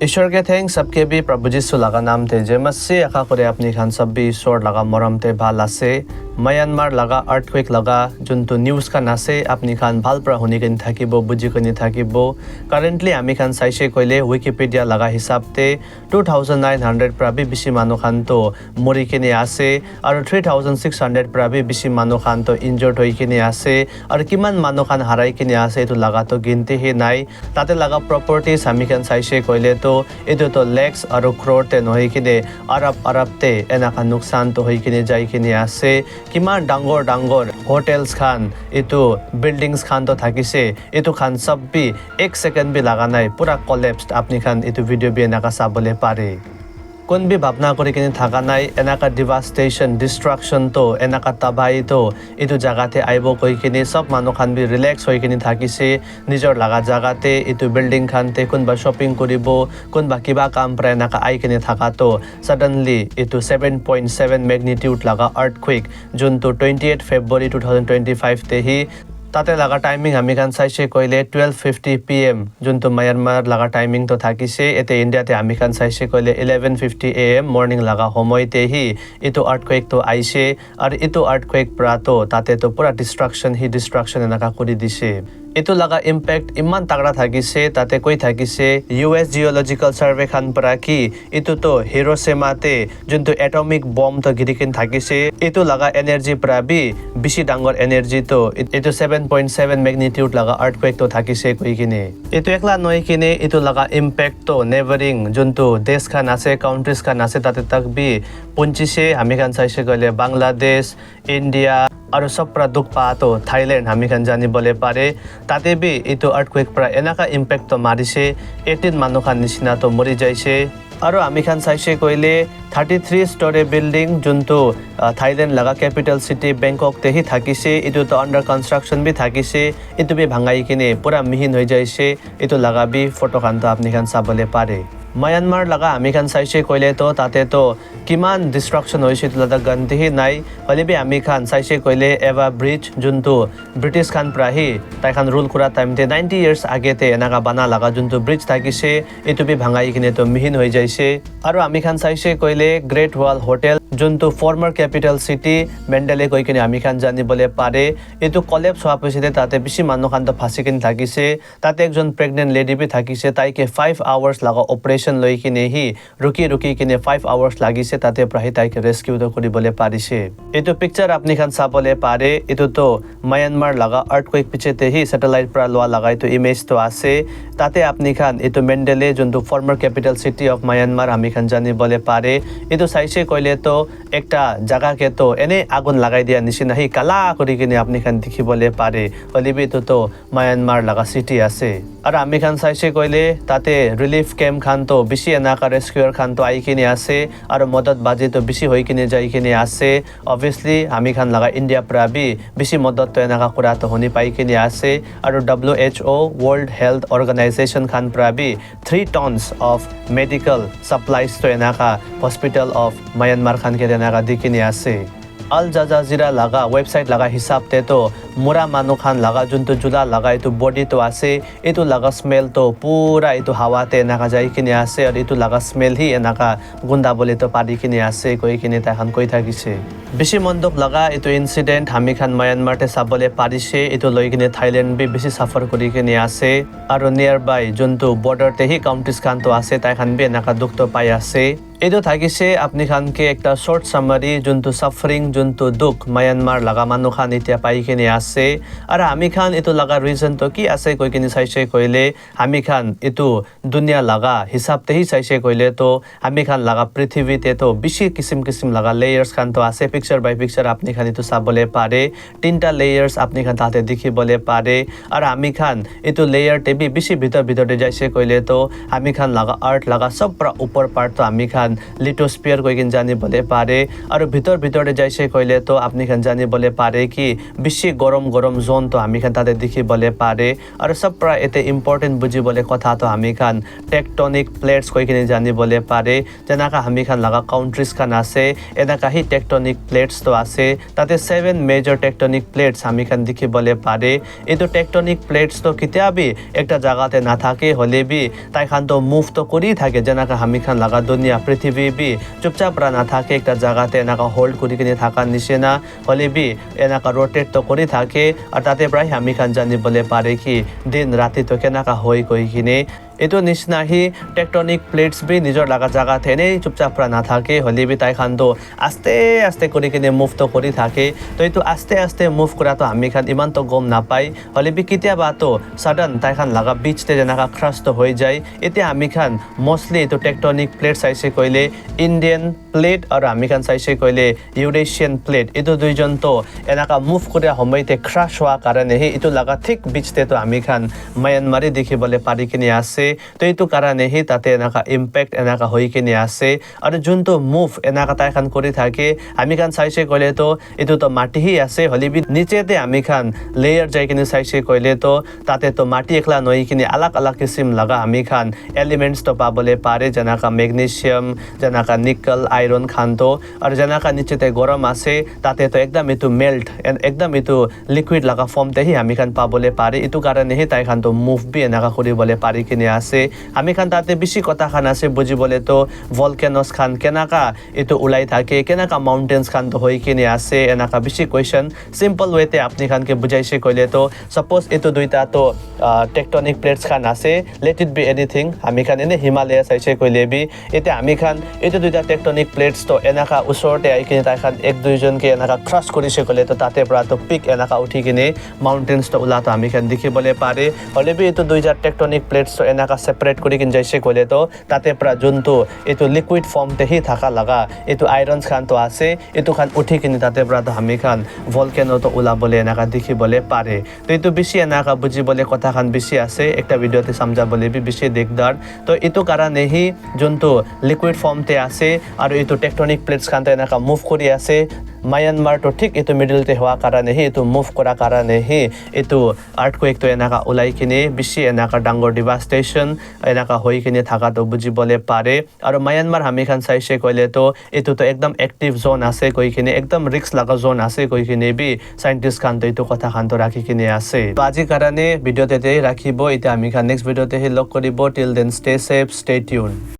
ईश्वर के thanks सबके भी प्रभु जीसु लगा नाम थे जे मस्से आखा करे अपनी खान सब भी ईश्वर लगा मरम थे भाला से म्यांमार लगा अर्थक्वेक लगा जुनतो न्यूज़ का नासे अपनी खान भाल प्रा होने के निथा की बो बुझी को निथा की बो करेंटली आमी खान साइशे कोइले विकिपीडिया लगा हिसाब ते 2900 प्रा भी बिशी मानो खान तो मोरी के ने आसे और 3600 प्रा भी बिशी मानो खान तो इंजर्ड होई के ने आसे और किमान मानो खान हराई के ने आसे तो लगा तो गिनती ही नाई ताते लगा प्रॉपर्टीज आमी खान साइशे कोइले तो इतो तो लेक्स और क्रोर ते नोई के ने अरब ते एना का नुकसान तो होई के ने जाई के ने आसे किमान डांगोर होटल्स खान इतो बिल्डिंग्स खान तो थाकिसे इतो खान सब भी एक सेकंड भी लगा नाई पूरा कोलैप्स्ड अपनी खान इतो वीडियो भी एना का साबले पारे कोन भी भावना करे किने थाका नाई एना का डिवास्टेशन डिस्ट्रक्शन तो एना का तबाही तो इतो जगाते आइबो कोई किने सब मानो खान भी रिलैक्स होई किने थाकिसे निजर लगा जगाते इतो बिल्डिंग खान ते कोन बा शॉपिंग करिबो कोन बा किबा काम प्रा एना का आई किने थाका तो सडनली इतो 7.7 मैग्नीट्यूड लगा अर्थक्वेक जुन तो 28 फरवरी 2025 ते ही ताते लगा टाइमिंग हामी खान साइशे कोइले 12:50 PM जुन तो म्यांमार लगा टाइमिंग तो थाकिसे एते इंडिया ते हामी खान साइशे कोइले 11:50 AM मॉर्निंग लगा होमय ते ही इतो अर्थक्वेक तो आइसे और इतो अर्थक्वेक प्रा तो ताते तो पूरा डिस्ट्रक्शन एनाका करि दिसे इतो लगा इम्पैक्ट इमान तगड़ा थाकिसे ताते कोई थाकिसे US जियोलॉजिकल सर्वे खान परा की इतो तो हिरोशिमा ते जुन तो एटॉमिक बॉम्ब तो गिरिकिन थाकिसे इतो लगा एनर्जी परा भी बिशी डांगर एनर्जी तो इतो 7.7 मैग्नीट्यूड लगा अर्थक्वेक तो थाकिसे कोई किने इतो एकला नय किने इतो लगा इम्पैक्ट तो नेबरिंग जुन तो देश खान आसे काउंट्रीज खान आसे ताते तक भी पुंचिसे हामी खान साइसे गले बांग्लादेश इंडिया और सब प्रा दुख पा तो थाईलैंड हामी खान जानी बोले पारे ताते भी इतो अर्थक्वेक प्रा एना का इम्पैक्ट तो मारिसे 18 मानो खान निसिना तो मरि जाइसे और हामी खान साइशे कोइले 33 स्टोरी बिल्डिंग जुन तो थाईलैंड लगा कैपिटल सिटी बैंकॉक ते ही थाकिसे इतो तो अंडर कंस्ट्रक्शन भी थाकिसे इतो भी भांगाई किने पूरा मिहिन हो जाइसे इतो लगा भी फोटो खान तो आपनी खान साबले पारे म्यांमार लगा हामी खान साइशे कोइले तो ताते तो किमान डिस्ट्रक्शन होइसे तो लदा गन्ती ही नाई पहिले भी हामी खान साइशे कोइले एवा ब्रिज जुन तो ब्रिटिश खान प्राही ताइ खान रूल कुरा टाइम ते 90 इयर्स आगे ते एनाका बना लगा जुन तो ब्रिज थाकिसे इतो भी भांगाई किने तो मिहिन हो जाइसे और हामी खान साइशे कोइले ग्रेट वॉल होटल जुन तो फॉर्मर कैपिटल सिटी मेंडले कोइ किने हामी खान जानी बोले पारे इतो कोलैप्स हुआ पछिते ताते बिसी मानो खान तो फासी किने थाकिसे ताते एकजन प्रेग्नेंट लेडी भी थाकिसे ताइ के 5 आवर्स लगा ऑपरेशन लई किने ही रुकी किने 5 आवर्स लागिसे ताते प्राही ताइ के रेस्क्यू तो करि बोले पारिसे इतो पिक्चर अपनी खान साबले पारे इतो तो म्यांमार लगा अर्थक्वेक पिछेते ही सैटेलाइट प्रा लोआ लगाई तो इमेज तो आसे ताते अपनी खान इतो मेंडले जुन तो farmer capital city of Myanmar हामी खान जानी बोले पारे इतो साइसे कोइले तो एकटा जगह के तो एने आगुन लगाई दिया निसिना ही काला करि किने अपनी खान देखि बोले पारे अलिबि तो म्यांमार लगा सिटी आसे और हामी खान साइसे कोइले ताते रिलीफ कैम्प खान तो बिसी एनाका रेस्क्यूअर खान तो आई किने आसे और मदद बाजे तो बिसी होई किने जाई किने आसे ऑब्वियसली हामी खान लगा इंडिया प्रा भी बिसी मदद तो एनाका कुरा तो होनी पाई किने आसे और WHO वर्ल्ड हेल्थ ऑर्गेनाइजेशन खान प्रा भी 3 टन्स ऑफ मेडिकल सप्लाइज तो एनाका हॉस्पिटल ऑफ म्यांमार खान के एनाका दिकिने आसे अल जजाजिरा लगा वेबसाइट लगा हिसाब ते तो मुरा मानो खान लगा जुन तो जुला लगा इतो बॉडी तो आसे इतो लगा स्मेल तो पूरा इतो हवा ते एनाका जाई किने आसे और इतो लगा स्मेल ही एनाका गुंदा बोले तो पारी किने आसे कोई किने ताखान कोई थाकिसे बेसी मंदक लगा इतो इंसिडेंट हामी खान म्यांमार ते साबले पारिसे इतो लई किने थाईलैंड भी बेसी सफर करि किने आसे और नियर बाय जुन तो बॉर्डर ते ही काउंट्रीज खान तो आसे ताखान भी एनाका दुख तो पाई आसे इतो थाकिसे अपनी खान के एकटा शॉर्ट समरी जुन तो सफरिंग जुन तो दुख म्यांमार लगा मानो खान इत्या पाई किने आसे और हामी खान इतो लगा रीजन तो की आसे कोई किने साइसे कोइले हामी खान इतो दुनिया लगा हिसाब ते ही साइसे कोइले तो हामी खान लगा पृथ्वी ते तो बिसी किसिम लगा लेयर्स खान तो आसे पिक्चर बाय पिक्चर अपनी खान इतो साबले पारे 3टा लेयर्स अपनी खान ताते देखि बोले पारे और हामी खान इतो लेयर ते भी बिसी भीतर जाइसे कोइले तो हामी खान लगा अर्थ लगा सब प्रा ऊपर पार्ट तो हामी खान लिटोस्फियर कोई जानी बोले पारे और भीतर जाइसे कोइले तो अपनी खान जानी बोले पारे कि बिसी गरम গৰম জোন তো আমি খান তাতে দেখিবলৈ পাৰে আৰু সব পৰা এতে ইম্পৰ্টেণ্ট বুজিবলৈ কথা তো আমি খান টেকটনিক প্লেটছ কৈ কিনে জানিবলৈ পাৰে যেনেকা আমি খান লগা কাউন্ট্ৰিজ খান আছে এনেকা হি টেকটনিক প্লেটছ তো আছে তাতে 7 মেজৰ টেকটনিক প্লেটছ আমি খান দেখিবলৈ পাৰে এইটো টেকটনিক প্লেটছ তো কিতাবি একটা জায়গাতে না থাকে হলে বি তাই খান তো মুভ তো করি থাকে যেনেকা আমি খান লগা দুনিয়া পৃথিবী বি চুপচাপ রা না থাকে একটা জায়গাতে এনেকা হোল্ড করি কিনে থাকার নিচিনা হলে বি এনেকা রোটেট তো করি থাকে আর তাতে প্রায় আমি খান জানিবলৈ পাৰে কি দিন ৰাতি তো কেনেকা হৈ কৈ কিনে এইটো নিচিনা হি টেকটনিক প্লেটছ বি নিজৰ লগা জায়গাতে এনেই চুপচাপ ৰা না থাকে হলে বি তাই খান তো আস্তে আস্তে কৰি কিনে মুভ তো কৰি থাকে তো এইটো আস্তে আস্তে মুভ কৰা তো আমি খান ইমান তো গম নাপাই হলে বি কেতিয়াবা তো সাডেন তাই খান লগা বিচতে যেনেকা ক্ৰাছ তো হৈ যায় এতিয়া আমি খান মোষ্টলি এইটো টেকটনিক প্লেট চাইছে কইলে ইণ্ডিয়ান প্লেট আৰু আমি খান চাইছে কইলে ইউৰেছিয়ান প্লেট এইটো দুইজন তো এনেকা মুভ কৰা সময়তে ক্ৰাছ হোৱা কাৰণে এইটো লগা ঠিক বিচতে তো আমি খান ম্যানমাৰে দেখিবলৈ পাৰি কিনে আছে তো এইটো কাৰণে তাতে এনেকা ইম্পেক্ট এনেকা হৈ কিনে আছে আৰু যোনটো মুভ এনেকা তাই খান কৰি থাকে আমি খান চাইছে কইলে তো এইটো তো মাটি হি আছে হলিবি নিচেতে আমি খান লেয়ার যাই কিনে চাইছে কইলে তো তাতে তো মাটি একলা নই কিনে আলাগ আলাগ কিসিম লগা আমি খান এলিমেন্টস তো পাবলে পারে যেনেকা ম্যাগনেসিয়াম যেনেকা নিকেল আয়রন খান তো আর যেনেকা নিচেতে গরম আছে তাতে তো একদম এটো মেল্ট একদম এটো লিকুইড লগা ফর্মতে হি আমি খান পাবলে পারে এটো কারণে হি তাই খান তো মুভ বি এনেকা করিবলে পারি কিনে আছে আমি খান তাতে বেশি কথা খান আছে বুঝিবলে তো ভলকেনোস খান কেনাকা এটো উলাই থাকে কেনাকা মাউন্টেন্স খান তো হই কিনে আছে এনেকা বেশি কোয়েশ্চন সিম্পল ওয়েতে আপনি খানকে বুঝাইছে কইলে তো সাপোজ এটো দুইটা তো টেকটনিক প্লেটস খান আছে লেট ইট বি এনিথিং আমি খান এনে হিমালয় চাইছে কইলে বি এতে আমি খান এটো দুইটা টেকটনিক প্লেটস তো এনেকা উসৰতে আই কিনে তাই খান এক দুইজনকে এনেকা ক্ৰাছ কৰিছে কইলে তো তাতে পৰা তো পিক এনেকা উঠি কিনে মাউন্টেন্স তো উলা তো আমি খান দেখিবলে পারে হলে বি এটো দুইটা টেকটনিক প্লেটস তো এনেকা সেপারেট কৰি কিনে যাইছে কইলে তো তাতে পৰা যোনটো এটো লিকুইড ফৰ্মতে হি থাকা লাগা এটো আয়ৰনস খান তো আছে এটো খান উঠি কিনে তাতে পৰা তো আমি খান ভলকেনো তো উলাবলে এনেকা দেখিবলে পারে তো এটো বেশি এনেকা বুঝিবলে কথা খান বেশি আছে একটা ভিডিওতে সমঝাবলে বি বেশি দিগদার তো এটো কারণে হি যোনটো লিকুইড ফর্মতে আছে আর এটো টেকটনিক প্লেটস খান তো এনেকা মুভ কৰি আছে মায়ানমাৰ তো ঠিক এটো মিডলতে হওয়া কারণে হি এটো মুভ করা কারণে হি এটো আর্থকুয়েক তো এনেকা উলাই কিনে বেশি এনেকা ডাঙৰ ডিভাস্টেশন এনেকা হৈ কিনে থাকা তো বুঝিবলে পারে আর মায়ানমার আমি খান চাইছে কইলে তো এটো তো একদম অ্যাক্টিভ জোন আছে কই কিনে একদম রিস্ক লাগা জোন আছে কই কিনে বি সায়েন্টিস্ট খান তো এটো কথা খান তো রাখি কিনে আছে তো আজি কারণে ভিডিওতে রাখিব এটা আমি খান নেক্সট ভিডিওতে লগ করিব till then stay safe stay tune